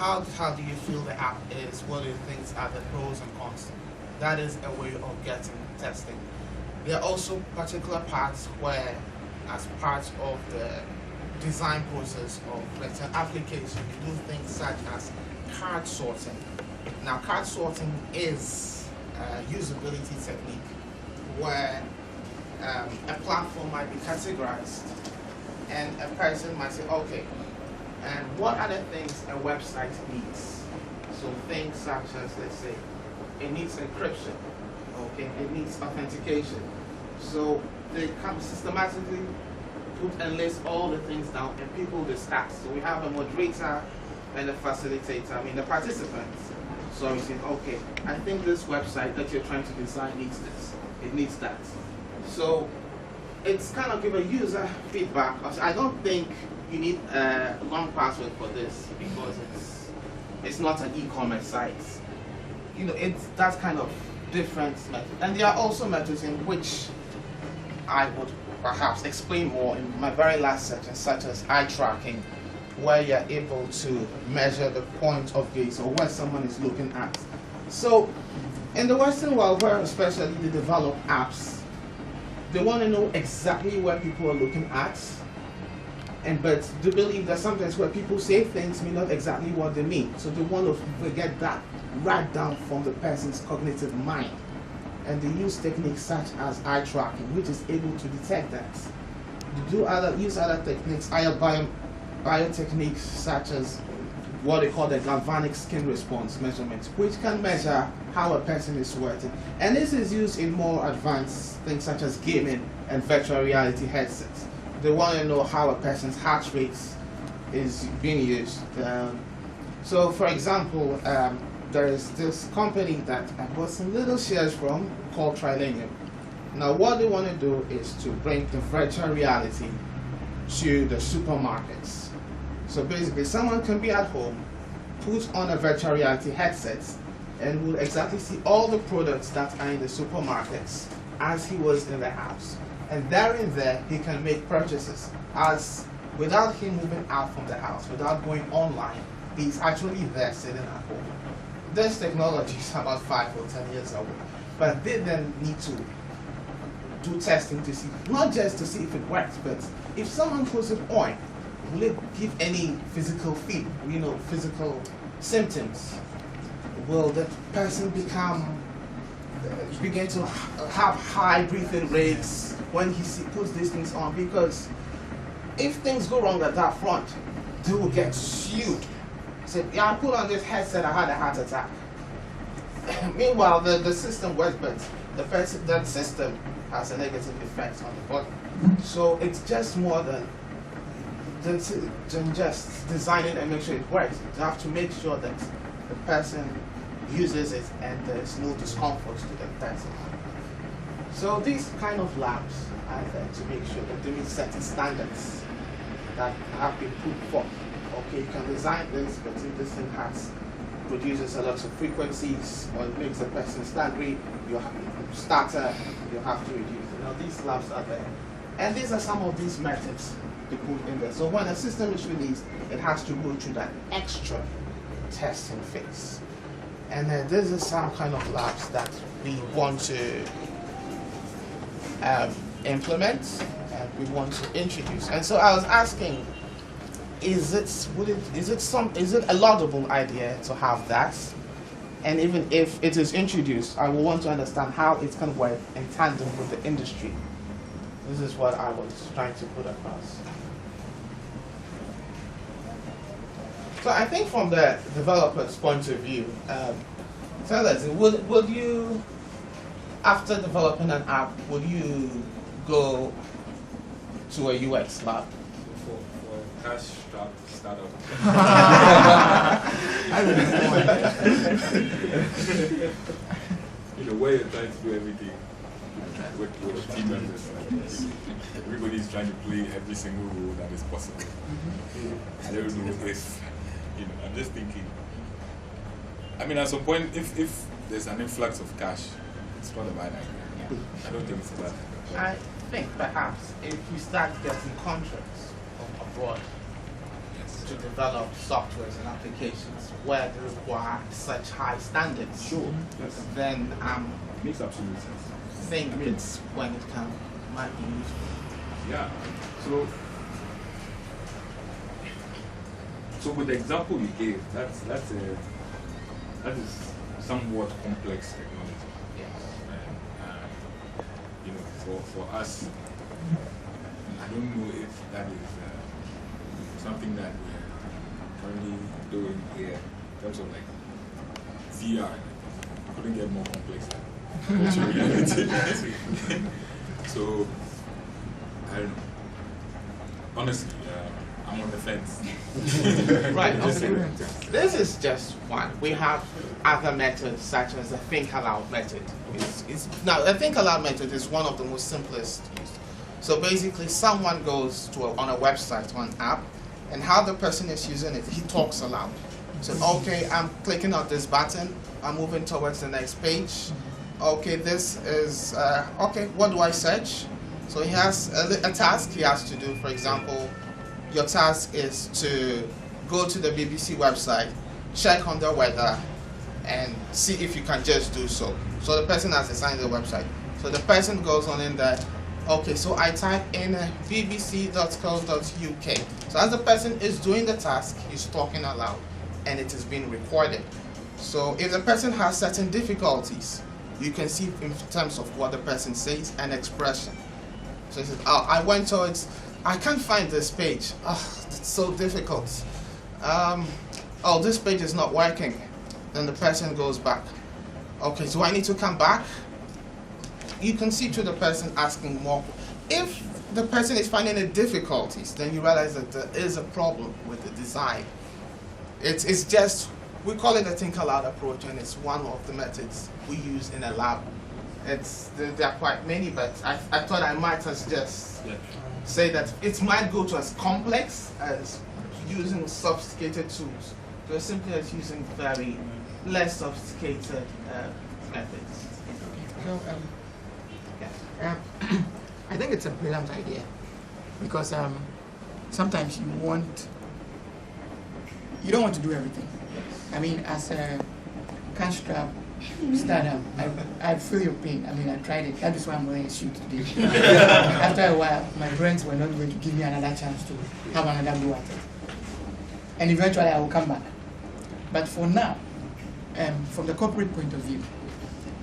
how do you feel the app is? What do you think are the pros and cons? That is a way of getting testing. There are also particular parts where, as part of the design process of let's say application, you do things such as card sorting. Now, card sorting is a usability technique where a platform might be categorized, and a person might say, okay, and what are the things a website needs? So things such as, let's say, it needs encryption, okay, it needs authentication. So they come systematically put and list all the things down, and people discuss. So we have a moderator and a facilitator, the participants. So you say, okay, I think this website that you're trying to design needs this, it needs that. So it's kind of give a user feedback. I don't think you need one password for this because it's not an e-commerce site. It's that kind of different method. And there are also methods in which I would perhaps explain more in my very last section, such as eye tracking, where you're able to measure the point of gaze or where someone is looking at. So in the Western world, where especially they develop apps, they want to know exactly where people are looking at, but they believe that sometimes where people say things mean not exactly what they mean. So they want to get that right down from the person's cognitive mind. And they use techniques such as eye tracking, which is able to detect that. They use other techniques, biotechniques such as what they call the galvanic skin response measurement, which can measure how a person is sweating. And this is used in more advanced things such as gaming and virtual reality headsets. They want to know how a person's heart rate is being used. So for example, there is this company that I bought some little shares from called Trilenium. Now what they want to do is to bring the virtual reality to the supermarkets. So basically someone can be at home, put on a virtual reality headset, and will exactly see all the products that are in the supermarkets as he was in the house. And there he can make purchases as without him moving out from the house, without going online. He's actually there sitting at home. This technology is about 5 or 10 years away, but they then need to do testing to see, not just to see if it works, but if someone puts it on, will it give any physical physical symptoms? Will the person begin to have high breathing rates when he puts these things on? Because if things go wrong at that front, they will get sued. Say, yeah, I put on this headset, I had a heart attack. Meanwhile, the system works, but that system has a negative effect on the body. So it's just more than just design it and make sure it works. You have to make sure that the person uses it and there's no discomfort to the person. So these kind of labs are there to make sure that they meet certain standards that have been put forth. Okay, you can design this, but if this thing produces a lot of frequencies or it makes the person staggering, you have to reduce it. These labs are there. And these are some of these methods to put in there. So when a system is released, it has to go through that extra testing phase. And then this is some kind of labs that we want to implement and we want to introduce. And so I was asking, is it a laudable idea to have that? And even if it is introduced, I will want to understand how it's going to work in tandem with the industry. This is what I was trying to put across. So I think from the developer's point of view, tell us, would you, after developing an app, would you go to a UX lab? For cash startup. Where you're trying to do everything with team members. Everybody's trying to play every single role that is possible. I don't know if, I'm just thinking. At some point, if there's an influx of cash, it's not a bad idea. I don't think it's a bad idea. I think perhaps if we start getting contracts from abroad to develop softwares and applications where they require such high standards, Sure. Yes. then Makes absolute sense. think it's when it might be useful. Yeah. So with the example you gave, that is somewhat complex technology. Yes. You know, for us, I don't know if that is something that we're currently doing here in terms of like VR. I couldn't get more complex than virtual reality. So I don't know. Honestly, I'm on the fence. Right, Just okay. saying. This is just one. We have other methods such as the think aloud method. Now, the think aloud method is one of the most simplest used. So basically, someone goes on a website or an app, and how the person is using it, he talks aloud. So, okay, I'm clicking on this button, I'm moving towards the next page. Okay, this is, okay, what do I search? So he has a task he has to do. For example, your task is to go to the BBC website, check on the weather, and see if you can just do so. So the person has assigned the website. So the person goes on in there. Okay, so I type in bbc.co.uk. So as the person is doing the task, he's talking aloud, and it is being recorded. So if the person has certain difficulties, you can see in terms of what the person says and expression. So he says, oh, I went towards, I can't find this page. Oh, it's so difficult. Oh, this page is not working. Then the person goes back. Okay, so I need to come back? You can see to the person asking more. If the person is finding the difficulties, then you realize that there is a problem with the design. It's just, we call it a think aloud approach, and it's one of the methods we use in a lab. There are quite many, but I thought I might as just say that it might go to as complex as using sophisticated tools, to as simply as using very less sophisticated methods. So, I think it's a brilliant idea, because sometimes you don't want to do everything. I mean, as a cash trap startup, I feel your pain. I mean, I tried it. That is why I'm wearing a suit today. After a while, my friends were not going to give me another chance to have another go at it. And eventually I will come back. But for now, from the corporate point of view,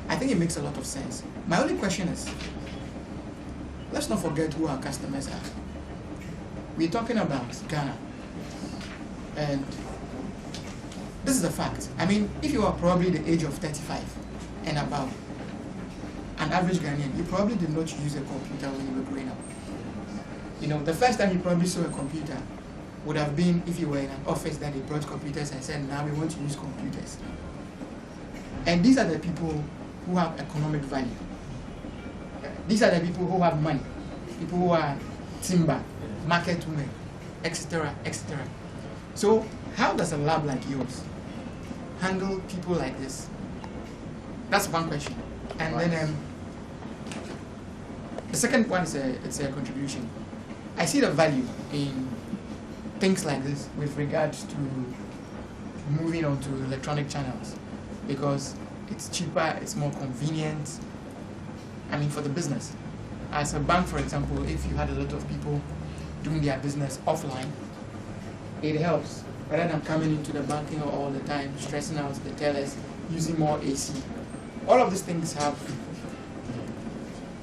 I think it makes a lot of sense. My only question is, let's not forget who our customers are. We're talking about Ghana. And this is a fact. I mean, if you are probably the age of 35 and above, an average Ghanaian, you probably did not use a computer when you were growing up. You know, the first time you probably saw a computer would have been if you were in an office that they brought computers and said, now we want to use computers. And these are the people who have economic value. These are the people who have money, people who are timber, market women, etc., etc. So how does a lab like yours handle people like this? That's one question. And then the second one is it's a contribution. I see the value in things like this with regards to moving on to electronic channels, because it's cheaper, it's more convenient. I mean, for the business. As a bank, for example, if you had a lot of people doing their business offline, it helps. Rather than coming into the banking all the time, stressing out the tellers, using more AC. All of these things have,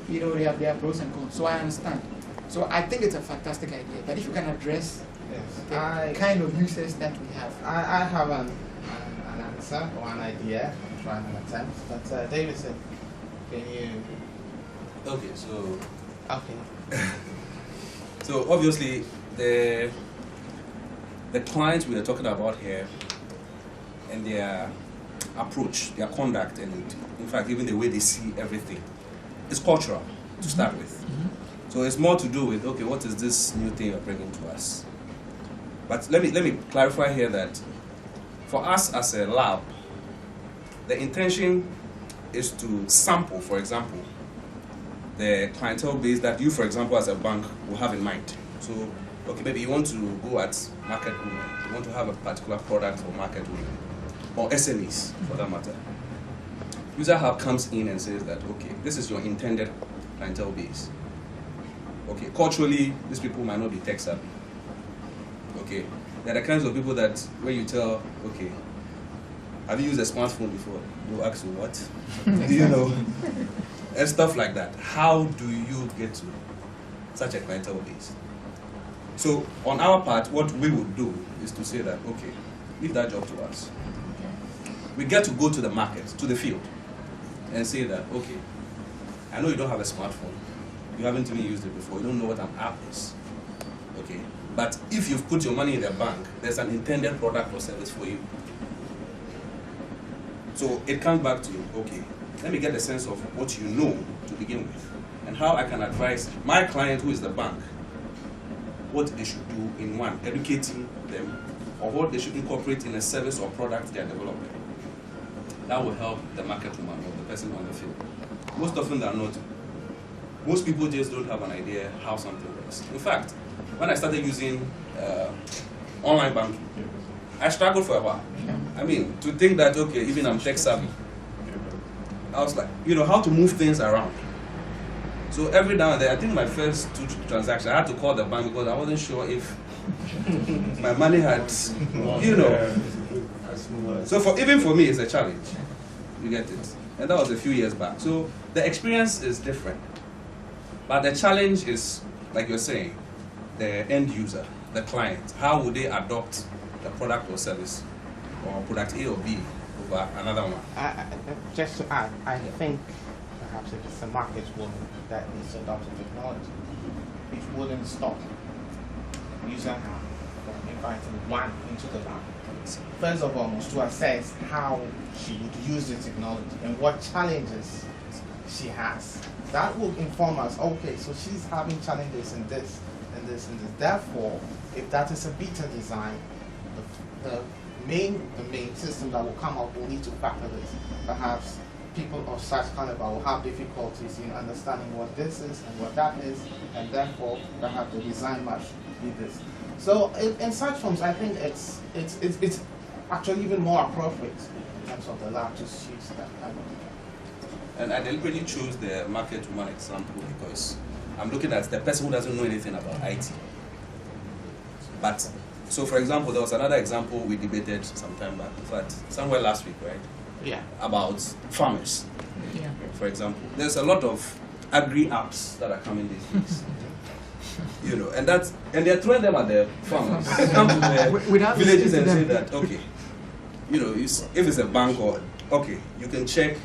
you know, they have their pros and cons. So I understand. So I think it's a fantastic idea. But if you can address the kind of users that we have. I have an answer or an idea. I'm trying an attempt. But Davidson, can you? Okay, so. Okay. So obviously the clients we are talking about here and their approach, their conduct, and in fact even the way they see everything is cultural to start with. So it's more to do with, okay, what is this new thing you're bringing to us? But let me clarify here that for us as a lab, the intention is to sample, for example, the clientele base that you, for example, as a bank will have in mind. So okay, maybe you want to go at market women, you want to have a particular product for market women, or SMEs for that matter. User Hub comes in and says that, okay, this is your intended clientele base. Okay, culturally, these people might not be tech savvy. Okay, they're the kinds of people that when you tell, okay, have you used a smartphone before? They'll ask you what? Do you know? And stuff like that. How do you get to such a clientele base? So on our part, what we would do is to say that, okay, leave that job to us. We get to go to the market, to the field, and say that, okay, I know you don't have a smartphone. You haven't even used it before. You don't know what an app is. Okay? But if you've put your money in the bank, there's an intended product or service for you. So it comes back to, okay, let me get a sense of what you know to begin with, and how I can advise my client, who is the bank, what they should do in one, educating them, or what they should incorporate in a service or product they are developing. That will help the market woman or the person on the field. Most often than not, most people just don't have an idea how something works. In fact, when I started using online banking, I struggled for a while. I mean, to think that, okay, even I'm tech savvy, I was like, you know, how to move things around. So every now and then, I think my first 2 transactions, I had to call the bank because I wasn't sure if my money had, you know. So even for me, it's a challenge. You get it? And that was a few years back. So the experience is different. But the challenge is, like you're saying, the end user, the client. How would they adopt the product or service, or product A or B over another one? Just to add, I think perhaps if it's a market woman that needs to adopt the technology, it wouldn't stop user from inviting one into the lab. First of all, to assess how she would use the technology and what challenges she has. That will inform us, okay, so she's having challenges in this and this and this. Therefore, if that is a beta design, the main system that will come up will need to factor this. Perhaps people of such caliber will have difficulties in understanding what this is and what that is, and therefore perhaps the design must be this. So in such forms, I think it's actually even more appropriate in terms of the lab to use that kind of. And I deliberately chose the market woman example because I'm looking at the person who doesn't know anything about IT. But, so for example, there was another example we debated some time back, in fact, somewhere last week, right? Yeah. About farmers, Yeah. for example. There's a lot of agri-apps that are coming these days. You know, and they're throwing them at the farmers. They come to the Without villages and say them. that, okay, you know, if it's a bank or, okay, you can check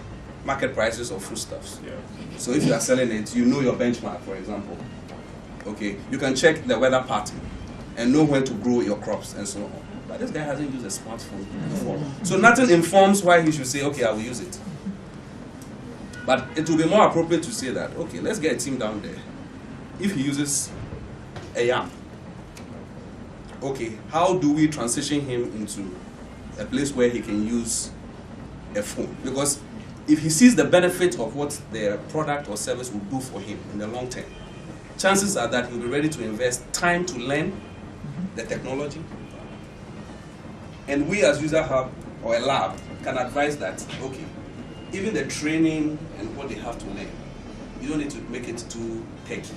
market prices of foodstuffs. Yeah. So if you are selling it, you know your benchmark, for example. Okay, you can check the weather pattern and know when to grow your crops and so on. But this guy hasn't used a smartphone before. So nothing informs why he should say, okay, I will use it. But it will be more appropriate to say that, okay, let's get a team down there. If he uses a YAM, okay, how do we transition him into a place where he can use a phone? Because if he sees the benefit of what their product or service will do for him in the long term, chances are that he'll be ready to invest time to learn the technology. And we as User Hub or a lab can advise that, okay, even the training and what they have to learn, you don't need to make it too techy.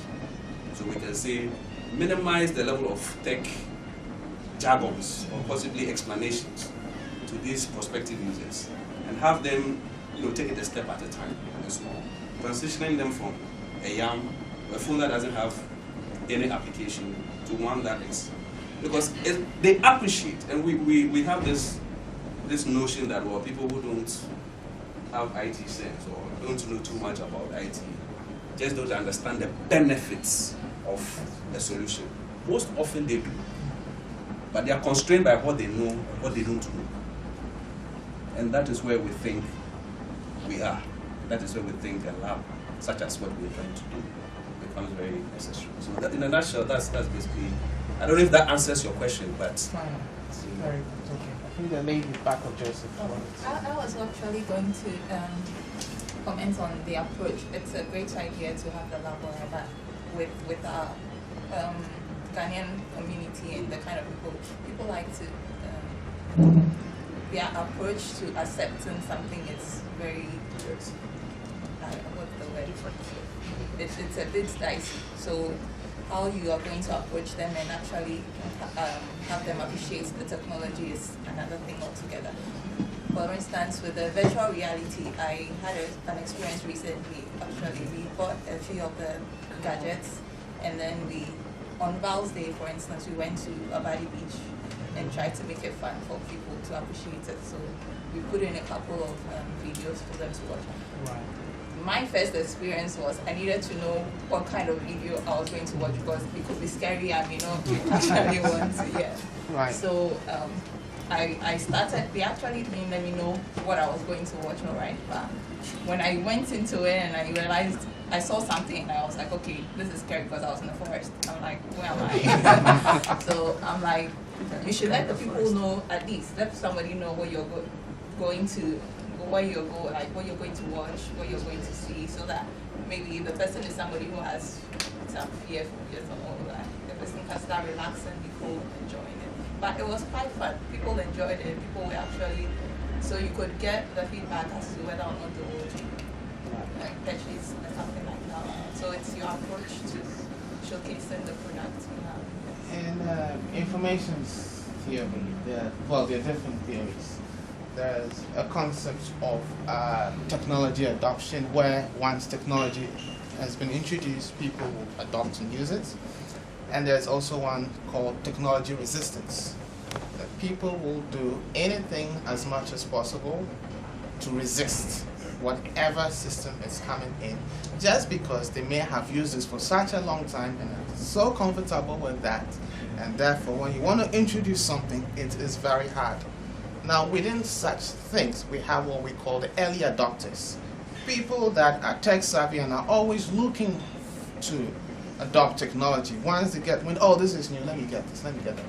So we can say, minimize the level of tech jargons or possibly explanations to these prospective users and have them, you know, take it a step at a time and small. Transitioning them from a YAM, a phone that doesn't have any application, to one that is. Because they appreciate, and we have this notion that, well, people who don't have IT sense or don't know too much about IT just don't understand the benefits of a solution. Most often they do, but they are constrained by what they know and what they don't know. And that is where we think we are. That is where we think a lab, such as what we're trying to do, becomes very necessary. So that, in a nutshell, that's basically, I don't know if that answers your question, but... Fine. Very good. Okay. I think the lady back of Joseph. I was actually going to comment on the approach. It's a great idea to have the lab or lab with our Ghanaian community and the kind of people like to, their approach to accepting something is very, what's the word for it? It's a bit dicey. So how you are going to approach them and actually have them appreciate the technology is another thing altogether. For instance, with the virtual reality, I had an experience recently. Actually, we bought a few of the gadgets, and then on Val's Day, for instance, we went to Abadi Beach and tried to make it fun for people to appreciate it. So we put in a couple of videos for them to watch. Right. My first experience was I needed to know what kind of video I was going to watch because it could be scary and actually want to, yeah. Right. So I started, they actually didn't let me know what I was going to watch, all right? But when I went into it and I realized, I saw something and I was like, okay, this is scary because I was in the forest. I'm like, where am I? So I'm like, you should let the people know, at least let somebody know what you're going to, what you're going to watch, what you're going to see, so that maybe the person is somebody who has some fear phobias or all that. The person can start relaxing, be cool, enjoying it. But it was quite fun. People enjoyed it. People were actually, so you could get the feedback as to whether or not they would purchase something like that. So it's your approach to showcasing the product you have. In information theory, there are different theories. There's a concept of technology adoption, where once technology has been introduced, people will adopt and use it. And there's also one called technology resistance, that people will do anything as much as possible to resist whatever system is coming in, just because they may have used this for such a long time and are so comfortable with that. And therefore, when you want to introduce something, it is very hard. Now, within such things, we have what we call the early adopters. People that are tech savvy and are always looking to adopt technology. Once they get, oh, this is new, let me get this, let me get that.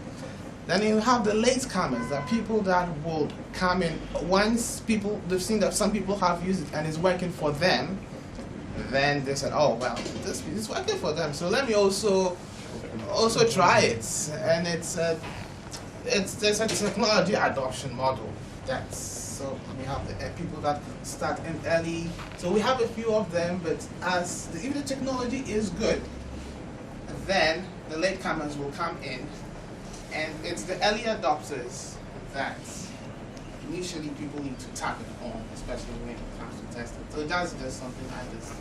Then you have the latecomers, that people that will come in once they've seen that some people have used it and it's working for them. Then they said, oh, well, this is working for them, so let me also try it. And there's a technology adoption model. So we have the people that start in early. So we have a few of them, but if the technology is good, then the latecomers will come in, and it's the early adopters that initially people need to target on, especially when it comes to testing. So that's just something I just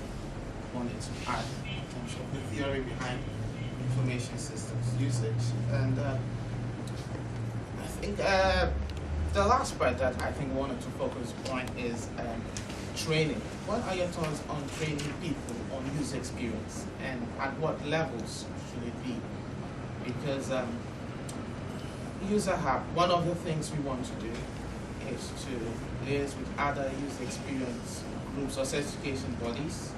wanted to add in terms of the theory behind information systems usage. And I think the last part that I think I wanted to focus on is training. What are your thoughts on training people on user experience, and at what levels should it be? Because User Hub, one of the things we want to do is to liaise with other user experience groups or certification bodies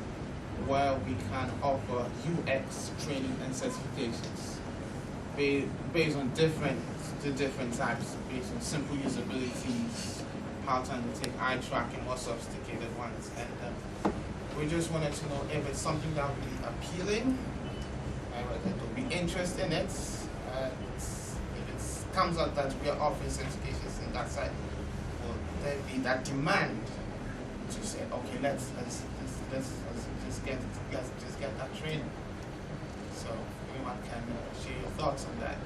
where we can offer UX training and certifications based on different types, based on simple usabilities, how to undertake eye tracking, more sophisticated ones. And we just wanted to know if it's something that would be appealing, whether there will be interest in it. If it comes out that we are offering certifications in that side, will there be that demand to say, okay, let's just get that training? So anyone can share your thoughts on that.